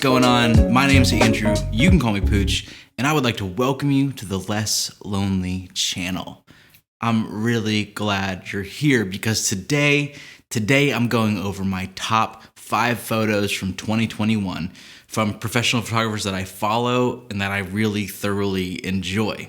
going on? My name's Andrew, you can call me Pooch, and I would like to welcome you to the Less Lonely channel. I'm really glad you're here because today I'm going over my top 5 photos from 2021 from professional photographers that I follow and that I really thoroughly enjoy.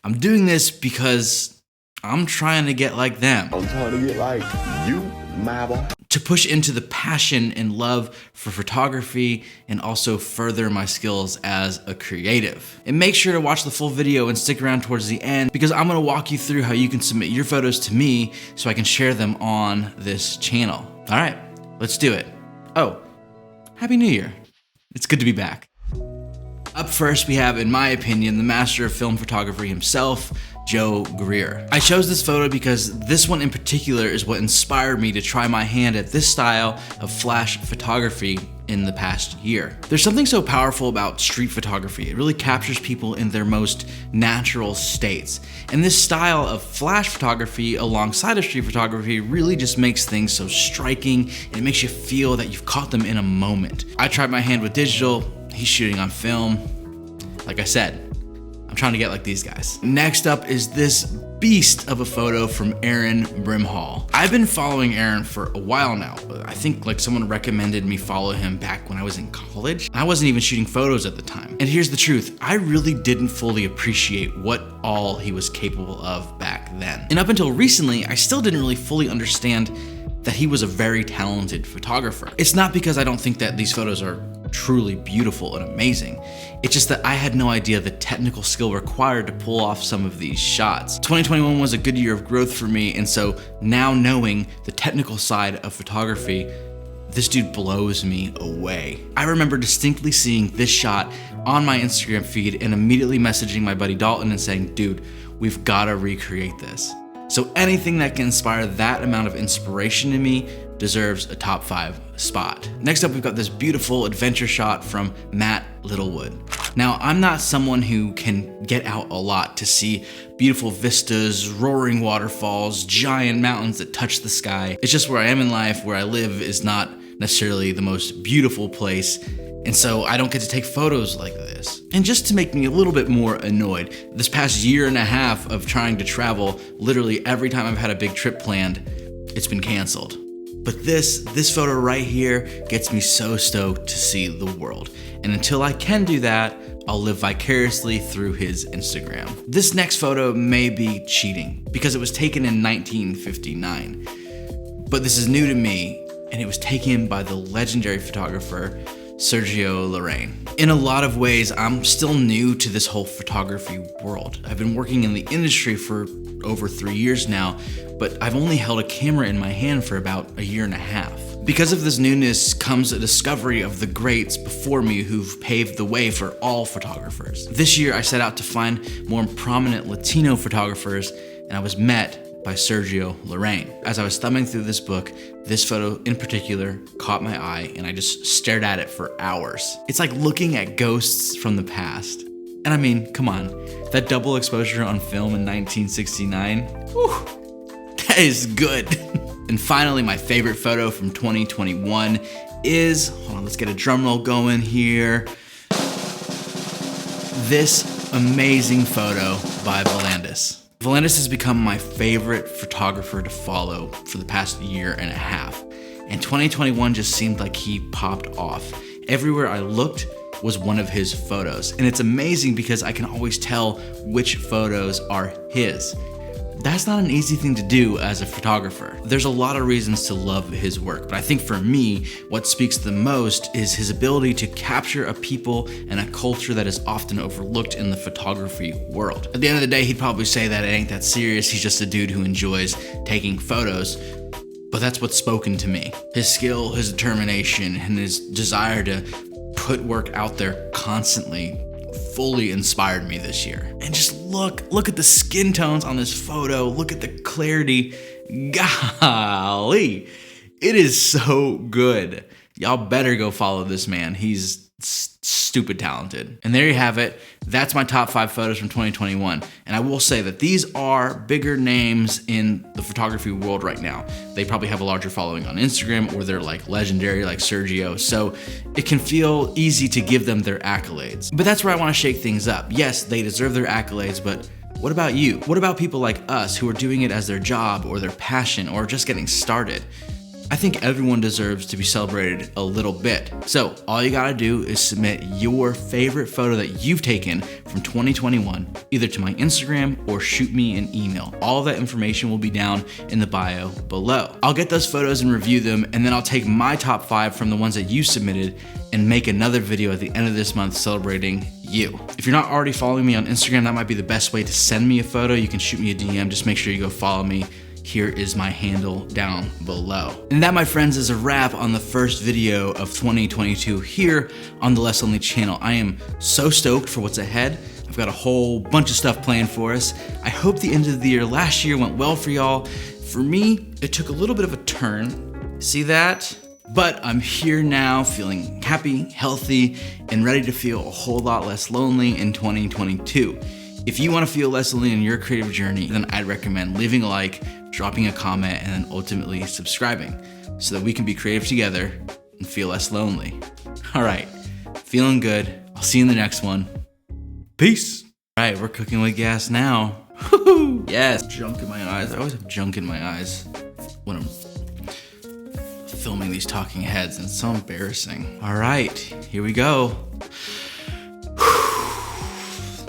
I'm doing this because I'm trying to get like them. I'm trying to get like you, my boy. To push into the passion and love for photography and also further my skills as a creative. And make sure to watch the full video and stick around towards the end because I'm gonna walk you through how you can submit your photos to me so I can share them on this channel. All right, let's do it. Oh, Happy New Year. It's good to be back. Up first, we have, in my opinion, the master of film photography himself, Joe Greer. I chose this photo because this one in particular is what inspired me to try my hand at this style of flash photography in the past year. There's something so powerful about street photography. It really captures people in their most natural states. And this style of flash photography alongside of street photography really just makes things so striking and it makes you feel that you've caught them in a moment. I tried my hand with digital, he's shooting on film. Like I said, I'm trying to get like these guys. Next up is this beast of a photo from Aaron Brimhall. I've been following Aaron for a while now. I think like someone recommended me follow him back when I was in college. I wasn't even shooting photos at the time. And here's the truth, I really didn't fully appreciate what all he was capable of back then. And up until recently, I still didn't really fully understand that he was a very talented photographer. It's not because I don't think that these photos are truly beautiful and amazing. It's just that I had no idea the technical skill required to pull off some of these shots. 2021 was a good year of growth for me, and so now knowing the technical side of photography, this dude blows me away. I remember distinctly seeing this shot on my Instagram feed and immediately messaging my buddy Dalton and saying, dude, we've gotta recreate this. So anything that can inspire that amount of inspiration in me deserves a top 5 spot. Next up, we've got this beautiful adventure shot from Matt Littlewood. Now, I'm not someone who can get out a lot to see beautiful vistas, roaring waterfalls, giant mountains that touch the sky. It's just where I am in life. Where I live is not necessarily the most beautiful place, and so I don't get to take photos like this. And just to make me a little bit more annoyed, this past year and a half of trying to travel, literally every time I've had a big trip planned, it's been canceled. But this photo right here gets me so stoked to see the world. And until I can do that, I'll live vicariously through his Instagram. This next photo may be cheating because it was taken in 1959. But this is new to me, and it was taken by the legendary photographer Sergio Lorraine. In a lot of ways, I'm still new to this whole photography world. I've been working in the industry for over 3 years now, but I've only held a camera in my hand for about a year and a half. Because of this newness comes a discovery of the greats before me who've paved the way for all photographers. This year, I set out to find more prominent Latino photographers, and I was met by Sergio Lorraine. As I was thumbing through this book, this photo in particular caught my eye and I just stared at it for hours. It's like looking at ghosts from the past. And I mean, come on, that double exposure on film in 1969, whew, that is good. And finally, my favorite photo from 2021 is, hold on, let's get a drum roll going here. This amazing photo by Volandis. Volandis has become my favorite photographer to follow for the past year and a half. And 2021 just seemed like he popped off. Everywhere I looked was one of his photos. And it's amazing because I can always tell which photos are his. That's not an easy thing to do as a photographer. There's a lot of reasons to love his work, but I think for me, what speaks the most is his ability to capture a people and a culture that is often overlooked in the photography world. At the end of the day, he'd probably say that it ain't that serious, he's just a dude who enjoys taking photos, but that's what's spoken to me. His skill, his determination, and his desire to put work out there constantly fully inspired me this year. And just look at the skin tones on this photo, look at the clarity. Golly, it is so good. y'all better go follow this man. He's stupid talented. And there you have it. That's my top 5 photos from 2021. And I will say that these are bigger names in the photography world right now. They probably have a larger following on Instagram, or they're like legendary like Sergio. So it can feel easy to give them their accolades. But that's where I want to shake things up. Yes, they deserve their accolades, but what about you? What about people like us who are doing it as their job or their passion or just getting started? I think everyone deserves to be celebrated a little bit. So all you gotta do is submit your favorite photo that you've taken from 2021, either to my Instagram or shoot me an email. All of that information will be down in the bio below. I'll get those photos and review them, and then I'll take my top 5 from the ones that you submitted and make another video at the end of this month celebrating you. If you're not already following me on Instagram, that might be the best way to send me a photo. You can shoot me a DM, just make sure you go follow me. Here is my handle down below. And that, my friends, is a wrap on the first video of 2022 here on the Less Lonely channel. I am so stoked for what's ahead. I've got a whole bunch of stuff planned for us. I hope the end of the year last year went well for y'all. For me, it took a little bit of a turn. See that? But I'm here now feeling happy, healthy, and ready to feel a whole lot less lonely in 2022. If you want to feel less lonely in your creative journey, then I'd recommend leaving a like, dropping a comment, and then ultimately subscribing so that we can be creative together and feel less lonely. All right, feeling good. I'll see you in the next one. Peace. All right, we're cooking with gas now. Woo-hoo. Yes, junk in my eyes. I always have junk in my eyes when I'm filming these talking heads, and it's so embarrassing. All right, here we go.